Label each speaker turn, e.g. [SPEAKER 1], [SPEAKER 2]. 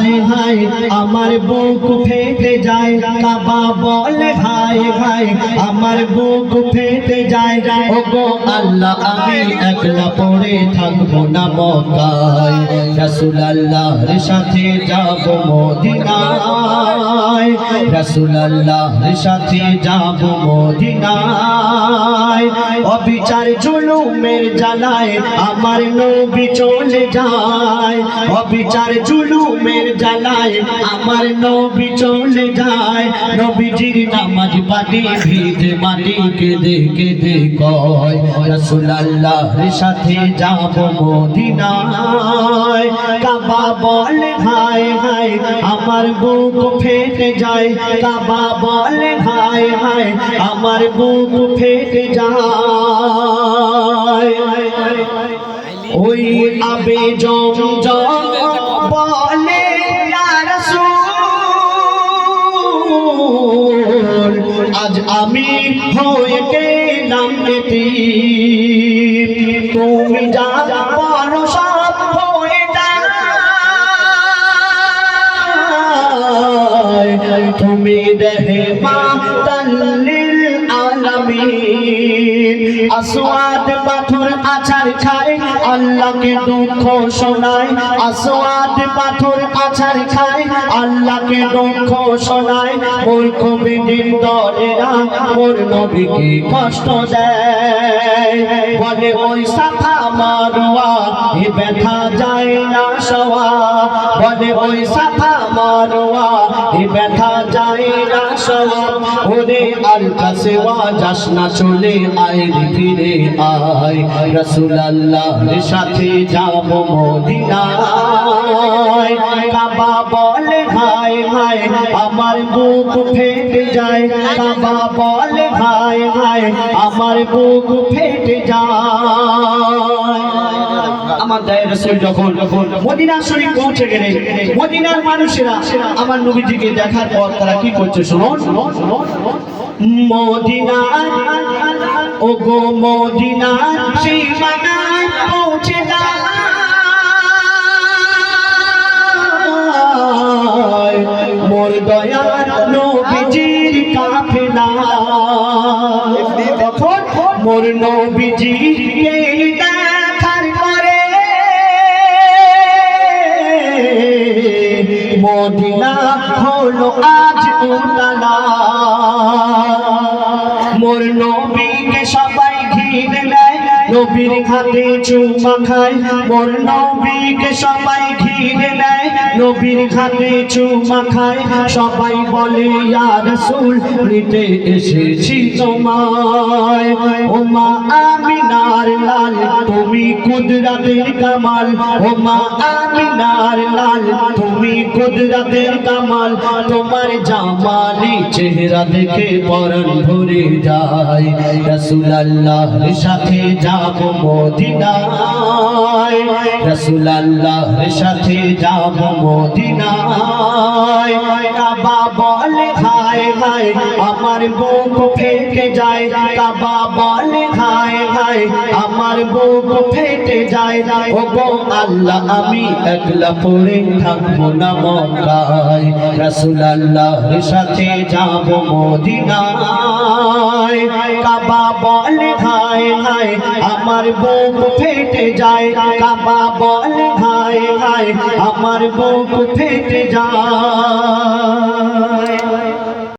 [SPEAKER 1] হায় হায় আমার বুক ফেটে যায়, কাবা বলে হায় হায় আমার বুক ফেটে যায়। ওগো আল্লাহ আমি একলা পড়ে থাকবো না মক্কায়, রাসূলুল্লাহর সাথে যাব মদিনায়, রাসূলুল্লাহর সাথে যাব মদিনায়। অবিচার জুলুমের জ্বালায় আমার নবী চলে যায়, অবিচার জুলুমের জ্বালায় আমার নবী চলে যায়। নবীজির নামাজ পাঠে ভিজে মাটি কেঁদে কেঁদে কয়, রাসূলুল্লাহর সাথে যাব মদিনায়। কাবা বলে হায় হায় আমার বুক ফেটে যায়, কাবা বলে হায় হায় আমার বুক ফেটে যায়। ওই আবে জমজম বলে ইয়া রাসূল, আজ আমি হয়ে গেলাম এতিম, তুমি যা পারো সব হয়ে যায়, তুমি রহমাতাল লিল আলামিন। আসওয়াদ পাথর আছাড় খায় আল্লাহকে দুঃখ শোনায়, আসওয়াদ পাথর আছাড় খায় আল্লাহকে দুঃখ শোনায়। মূর্খ বিদিন দলেরা মোর নবীকে কষ্ট দেয়, বলে ওই সাফা মারওয়া এ ব্যথা যায় না সওয়া, বলে ওই সাফা মারওয়া এ ব্যথা যায় না সওয়া। ওরে আল কাসওয়া যাস না চলে আয় ফিরে আয়, রাসূলুল্লাহর সাথে যাব মদিনায়। কাবা বলে হায় হায় আমার বুক ফেটে যায়, কাবা বলে হায় হায় আমার বুক ফেটে যায়। আমার দয়ার রাসূল যখন মদিনা শরীফ পৌঁছে গেলেন, মদিনার মানুষেরা আমার নবীজিকে দেখার পর তারা কি করছে শুনুন। মদিনা ও গো মদিনা সীমানায় পৌঁছে যায়, মোর দয়ার নবীজির কাফেলা। তখন মোর নবীজিকে দেখার পরে মদিনা হলো আজ উতালা। মোর নবীকে সবাই ঘিরে নেয়, নবীর হাতে চুমা খায়, মোর নবীকে সবাই ঘিরে নেয়, নবীর হাতে চুমা খায়। সবাই বলে ইয়া রাসূল নিতে এসেছি তোমায়, ও মা আমিনার লাল তুমি কুদরতের কামাল, ও মা আমিনার লাল তুমি কুদরতের কামাল। তোমার জামালি চেহারা দেখে পরাণ ভরে যায়, রাসূলুল্লাহর সাথে যাব মদিনায়, রাসূলুল্লাহর সাথে যাব মদিনায়। কাবা বলে হায় হায় আমার বুক ফেটে যায়, কাবা বলে হায় হায় আমার বুক ফেটে যায়। ওগো আল্লাহ আমি একলা পড়ে থাকবো না মক্কায়, রাসূলুল্লাহর সাথে যাব মদিনায়। কাবা বলে হায় হায় আমার বুক ফেটে যায়, কাবা বলে হায় হায় আমার বুক ফেটে যায়।